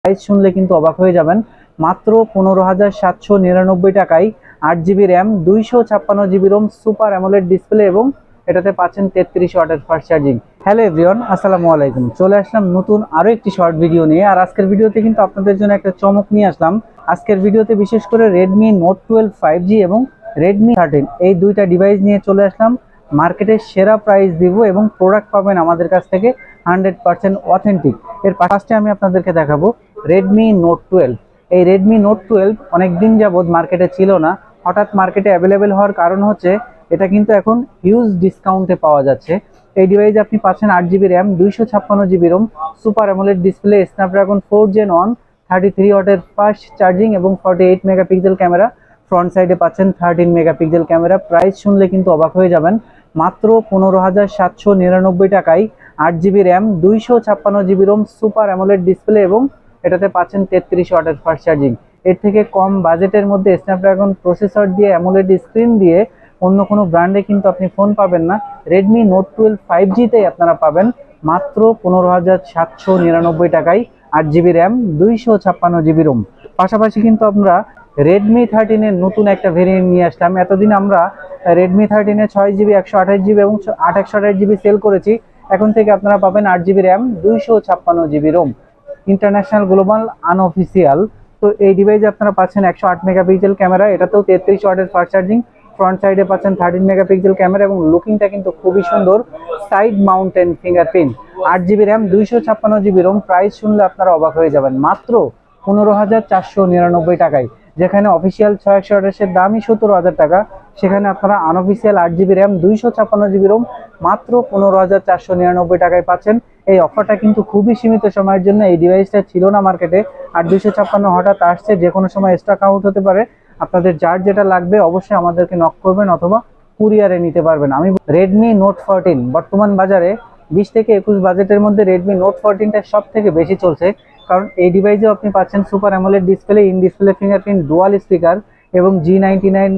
Price শুনলে কিন্তু অবাক হয়ে যাবেন। মাত্র 15,799 টাকায় 8 GB RAM, 256 GB ROM, super AMOLED display এবং এটাতে পাচ্ছেন 33 ওয়াটের ফাস্ট চার্জিং। হ্যালো এভরিওয়ান, আসসালামু আলাইকুম। চলে আসলাম নতুন আরো একটি শর্ট ভিডিও নিয়ে। আর আজকের ভিডিওতে কিন্তু আপনাদের জন্য একটা চমক নিয়ে আসলাম। আজকের ভিডিওতে বিশেষ করে Redmi Note 12 5G এবং Redmi 13 এই দুইটা ডিভাইস নিয়ে চলে আসলাম। মার্কেটের সেরা প্রাইস দিব এবং প্রোডাক্ট পাবেন আমাদের কাছ থেকে 100% অথেন্টিক। এর ফার্স্টে আমি আপনাদেরকে দেখাবো Redmi Note 12। এই Redmi Note 12 অনেক দিন যাবত মার্কেটে ছিল না, হঠাৎ মার্কেটে অ্যাভেলেবেল হওয়ার কারণ হচ্ছে এটা কিন্তু এখন হিউজ ডিসকাউন্টে পাওয়া যাচ্ছে। এই ডিভাইসে আপনি পাচ্ছেন 8 GB RAM, 256 GB ROM, super AMOLED display, Snapdragon 4 Gen 1, 33 ওয়াটের ফাস্ট চার্জিং এবং 48 মেগাপিক্সেল ক্যামেরা। ফ্রন্ট সাইডে পাচ্ছেন 13 মেগাপিক্সেল ক্যামেরা। প্রাইস শুনলে কিন্তু অবাক হয়ে যাবেন। মাত্র 15,799 টাকায় 8 GB RAM, 256 GB ROM, super AMOLED display এবং এটাতে পাচ্ছেন 33 ওয়াটের ফাস্ট চার্জিং। এর থেকে কম বাজেটের মধ্যে স্ন্যাপড্রাগন প্রসেসর দিয়ে অ্যামোলেড স্ক্রিন দিয়ে অন্য কোনো ব্র্যান্ডে কিন্তু আপনি ফোন পাবেন না। Redmi Note 12 5Gতেই আপনারা পাবেন মাত্র 15,799 টাকায় 8 জিবি র্যাম, 256 জিবি রোম। পাশাপাশি কিন্তু আমরা Redmi 13 এর নতুন একটা ভেরিয়েন্ট নিয়ে আসলাম। এতদিন আমরা Redmi 13 এ 6 জিবি, 128 জিবি এবং 128 জিবি সেল করেছি। এখন থেকে আপনারা পাবেন 8 GB RAM, 256 GB ROM. International, global, unofficial. তো এই ডিভাইসে আপনারা পাচ্ছেন 108 মেগাপিক্সেল ক্যামেরা, এটাতেও 33 ওয়াটের ফাস্ট চার্জিং। ফ্রন্ট সাইডে পাচ্ছেন 13 মেগাপিক্সেল ক্যামেরা এবং লুকিংটা কিন্তু খুবই সুন্দর। Side mountain fingerprint. 8 GB RAM, 256 GB ROM. Price শুনলে আপনারা অবাক হয়ে যাবেন মাত্র 15,499 টাকায়। যেখানে অফিসিয়াল 628 এর দামই 17,000 টাকা, সেখানে আপনারা unofficial 8 GB RAM, 256 GB ROM মাত্র 15,499 টাকায় পাচ্ছেন। এই অফারটা কিন্তু খুবই সীমিত সময়ের জন্য। এই ডিভাইসটা ছিল না মার্কেটে, আর 256 হঠাৎ আসছে, যে কোনো সময় স্টক আউট হতে পারে। আপনাদের যার যেটা লাগবে অবশ্যই আমাদেরকে নক করবেন অথবা কুরিয়ারে নিতে পারবেন। আমি Redmi Note 14 বর্তমান বাজারে 20 থেকে 21 বাজেটের মধ্যে Redmi Note 14টা সব থেকে বেশি চলছে, কারণ এই ডিভাইসেও আপনি পাচ্ছেন super AMOLED display, in display fingerprint, dual speaker এবং G99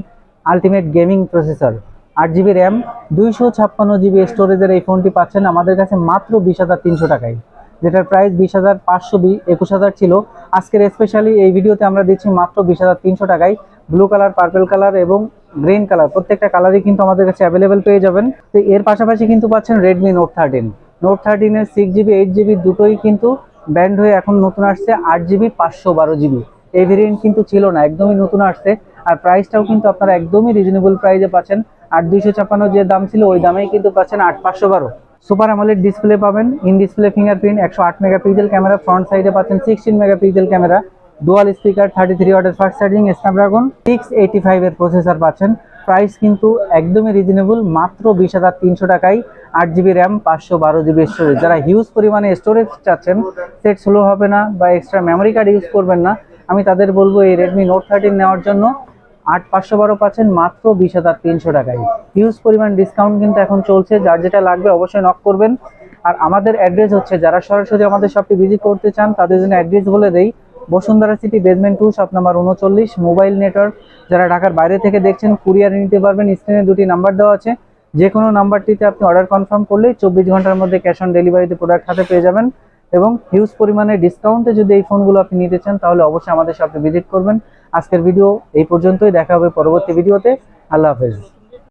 ultimate gaming processor. 8 GB RAM, 256 GB স্টোরেজের এই ফোনটি পাচ্ছেন আমাদের কাছে মাত্র 20,300 টাকায়, যেটার প্রাইস 20,500 21,000 ছিল। আজকের স্পেশালি এই ভিডিওতে আমরা দিচ্ছি মাত্র 20,300 টাকায়। ব্লু কালার, পার্পল কালার এবং গ্রিন কালার প্রত্যেকটা কালারই কিন্তু আমাদের কাছে অ্যাভেলেবেল পেয়ে যাবেন। তো এর পাশাপাশি কিন্তু পাচ্ছেন Redmi Note 13। Note 13 এর 6 জিবি 8 জিবি দুটোই কিন্তু ব্যান্ড হয়ে এখন নতুন আসছে 8 জিবি 512 জিবি। এই ভেরিয়েন্ট কিন্তু ছিল না, একদমই নতুন আসছে। আর প্রাইসটাও কিন্তু আপনারা একদমই রিজনেবল প্রাইসে পাচ্ছেন। 8,256 যে দাম ছিল ওই দামেই কিন্তু পাচ্ছেন 8,512। সুপার অ্যামোলেড ডিসপ্লে পাবেন, in display fingerprint, 108 megapixel camera. Front সাইডে পাচ্ছেন 16 মেগাপিক্সেল ক্যামেরা, ডুয়াল স্পিকার, 33 ওয়াটের ফাস্ট চার্জিং, স্ন্যাপড্রাগন 685 এর প্রসেসর পাচ্ছেন। প্রাইস কিন্তু একদমই রিজনেবল, মাত্র 20,300 টাকায় 8 জিবি র্যাম, 512 জিবি স্টোরেজ। যারা হিউজ পরিমাণে স্টোরেজ চাচ্ছেন, সেট স্লো হবে না বা এক্সট্রা মেমোরি কার্ড ইউজ করবেন না, আমি তাদের বলবো এই Redmi Note 13 নেওয়ার জন্য। 8,512 পাচ্ছেন মাত্র 20,300 টাকায়। হিউজ পরিমাণ ডিসকাউন্ট কিন্তু এখন চলছে, যার যেটা লাগবে অবশ্যই নক করবেন। আর আমাদের অ্যাড্রেস হচ্ছে, যারা সরাসরি আমাদের শপটি ভিজিট করতে চান তাদের জন্য অ্যাড্রেস বলে দেই। Bashundhara city, basement 2, shop number 39। Mobile network, যারা ঢাকার বাইরে থেকে দেখছেন কুরিয়ারে নিতে পারবেন। স্ক্রিনে দুটি নাম্বার দেওয়া আছে, যে কোনো নাম্বারটিতে আপনি অর্ডার কনফার্ম করলেই 24 ঘন্টার মধ্যে ক্যাশ অন ডেলিভারিতে প্রোডাক্ট হাতে পেয়ে যাবেন। এবং হিউজ পরিমাণে ডিসকাউন্টে যদি এই ফোনগুলো আপনি নিতে চান তাহলে অবশ্যই আমাদের শপে ভিজিট করবেন। আজকের ভিডিও এই পর্যন্তই, দেখা হবে পরবর্তী ভিডিওতে। আল্লাহ হাফেজ।